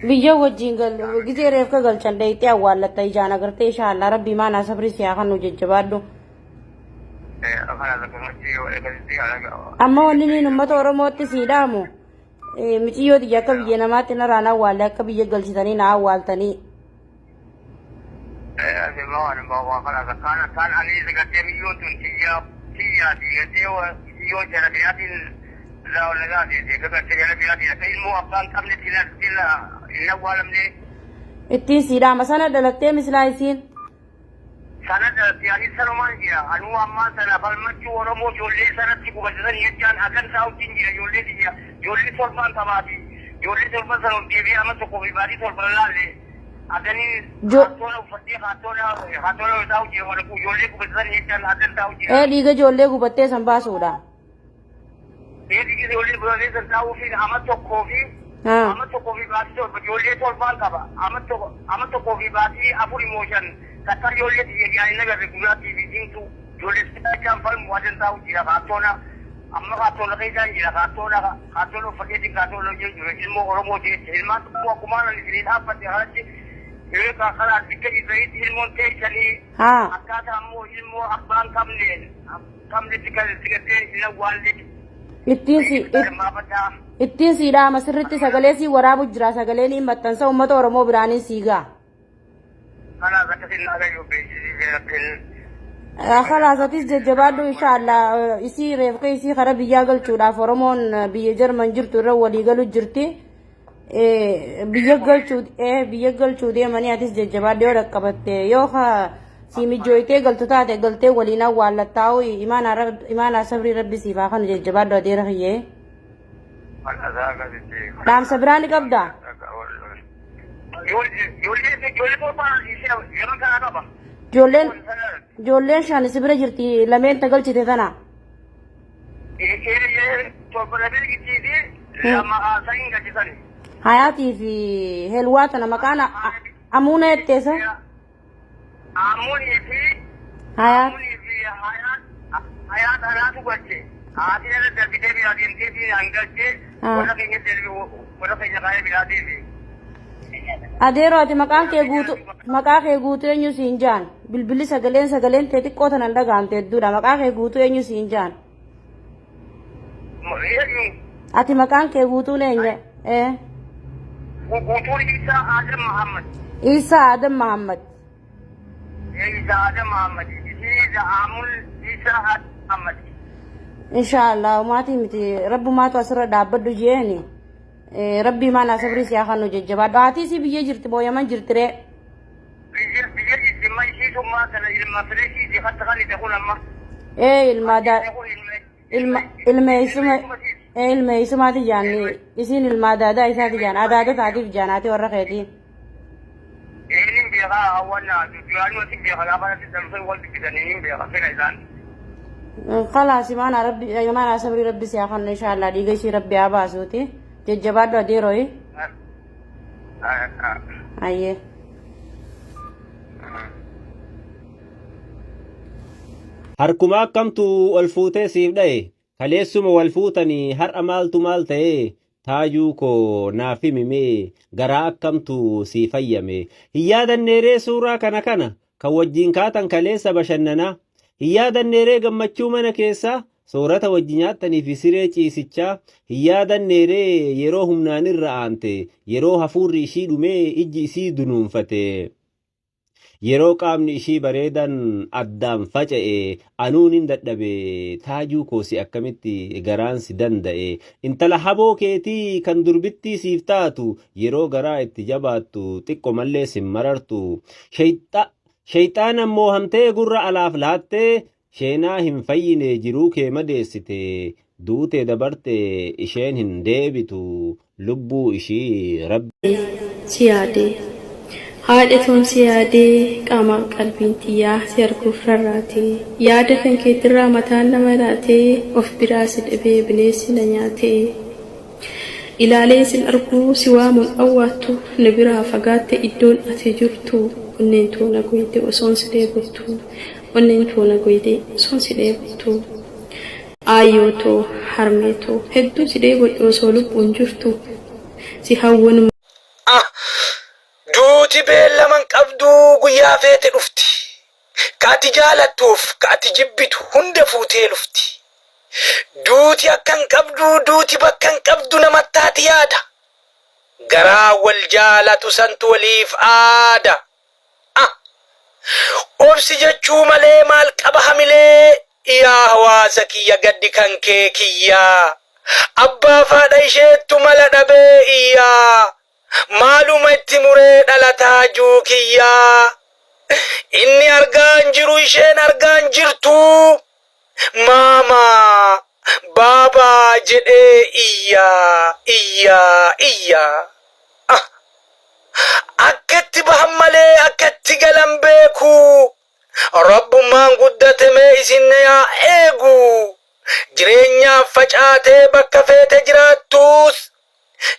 biyya wajjin gizee reefka galchan dayitee awwaallatta ijaan agartee inshaallah rabbi maanaa sabri siyaa kan nu jajjabaadhu. Amma wanni niin ummata Oromootti siidhaamu miciyyoo xiyya akka biyya namaatti narraan awwaalle akka biyya galchitanii na awwaaltanii. Ittiin siidhaama sana dhalattee mislaa isiin. Sana dalattee ani sanumaan jira. Anuu ammaa sana falmachuu Oromoo ijoollee sanatti qubatan jechaan akan saawutiin jira ijoollee jira. Ijoollee torban tabaati. Ijoollee torban sana deebi'ee amma tokko fi baatii torban laalle. Akanii haattola uffattee haattola taa'u jira wala ijoollee qubatan jechaan akan taa'u jira. Dhiiga ijoollee gubattee san baasuudha. Dhiiga ijoollee gubattee san taa'uu fi amma tokkoo fi amma tokkoo fi baatii torba ijoollee torban qaba. Amma tokkoo fi baatii afur mooshan. Kata ijoollee diyaanii nagarre guyyaatti fi diimtu ijoollee sibiilaan falmu wajan taa'u jira kaattoona amma kaattoona keessaan jira kaattoona uffatee kaattoona hojii jira ilmoo Oromoo jecha ilmaan tokko akkuma isinii dhaabbate haratti yeroo karaa bikka isra'iitti ilmoon teessanii akkaataa ammoo ilmoo abbaan qabnetti gattee hin awwaalle. Ittiin siidhaama sirriitti sagalee sii waraabu jira sagaleen hin maxxansa uummata Oromoo biraanii siigaa. خلاص أتيس جبادو إن شاء الله يصير يصير خراب يجاقل شودا فرمون بيجرمن جرتو رولي قالوا جرتي بيجاقل شودي ماني أتيس جبادو ركبت يوخا سيمي جويتي قلتو تاتي قلتي ولينا والتاو إيمان صبري ربي سيفاخن جبادو دي رخيه نعم صبراني قبدا Ijoolleen shan sibira jirti lameen tagalchite tana. Hayaatii fi helwaa tana maqaan amuuna jetteessa. Amuunii fi hayaat halaatu galche. Haati irra darbitee biraa deemtee fi hangalchee warra keenya kaayee biraa deemee. Adeero ati maqaa kee guutuu eenyu siin jaan bilbilli sagaleen tee xiqqoo tanan dhagaamte hedduudha maqaa kee guutuu eenyu siin jaan ati maqaan kee guutuun eenyu guutuun Isaa Adam Muhammad Isaa Adam Muhammad Isaa Amul Isaa Adam Muhammad Inshallah maatii miti rabbumaatu asirra dhaabbadhu jeeni ربي ما ناسبري سياخا نججبا دعاتي سي بيجي جرت بو يمن جرت ري بيجي ما يشي ثم كان المفرشي دي خط خلي تقول اما الميسما تجاني يسين المادادا يسا تجان عدادة تعديف جاناتي ورقيتي نين بيغا اولا جواني وسيك بيغا لابانا تدرسي والدي كده نين بيغا فين ايضان خلاص ما ناسبري ربي سياخا ان شاء الله ديغي شي ربي عباسوتي ججبادو أديروي أيه harkumaa akkamtu ol fuutee siif dhaye kaleessuma wal fuutanii har'a maaltu maal ta'e taajuu koo naaf himimee garaa akkamtu sii fayyame hin yaadanneeree suuraa kana kan wajjiin kaatan kaleessa bashannanaa hin yaadanneeree gammachuu mana keessaa soorata wajji nyaattanii fi siree ciisichaa hin yaadanneeree yeroo humnaan irra aante yeroo hafuurri ishii dhumee ijji isii dunuunfate yeroo qaamni ishii bareedan addaan faca'e anuun hin dadhabe taajuu koosi akkamitti garaan si danda'e intala haboo keetii kan durbittii siif taatu yeroo garaa itti jabaattu xiqqo mallee sin marartu shayxaan ammoo hamtee gurra alaaf laattee sheenaa hin fayyine jiruu kee madeessite duutee dabarte isheen hin deebitu lubbuu ishii rabbi siyaadee haadha toon siyaadee qaama qalbiin xiyyaa si arguuf rarraatee yaada kan keetirraa mataan nama laatee of biraa si dhabee bineensi na nyaatee ilaalee sin arguu si waamuun awwaattu na biraa fagaatte iddoon ati jirtu onneen toona goyte osoon si deebittu onneen toona goyte osoon si deebittu aayyootoo harmeetoo hedduu si deebodhu osoo lubbuun jirtu si hawwan duuti beellaman qabdu guyyaa feete dhufti kaati jaalattuuf kaati jibbitu hunda fuutee dhufti duuti akkan qabdu duuti bakkan qabdu namattaati yaada garaa wal jaalatu santu waliif aada obsi jechuu malee maal qaba hamilee yaa hawaasa kiyya gaddi kan kee kiyyaa abbaa faadha isheettu mala dhabee iyyaa maaluma itti muree dhalataa juu kiyyaa inni argaan jiru isheen argaan jirtu maama baabaa jedhee iyyaa akkatti bahan malee akkatti galan beeku rabbummaan guddatame isinne yaa eegu jireenyaaf facaatee bakka feete jiraattus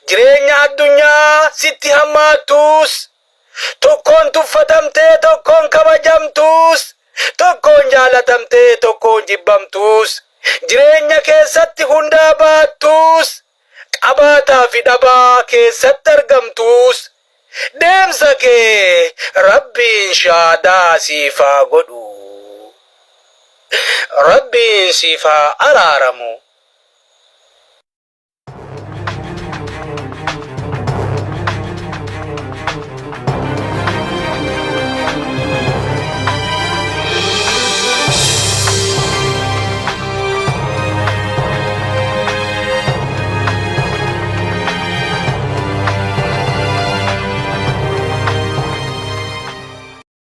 jireenya addunyaa sitti hammaattus tokkoon tuffatamtee tokkoon kabajamtus tokkoon jaalatamtee tokkoon jibbamtus jireenya keessatti hundaa baattus qabaataa fi dhabaa keessatti argamtus deemsa kee rabbiin shaadaa siifaa godhu rabbiin siifaa araaramu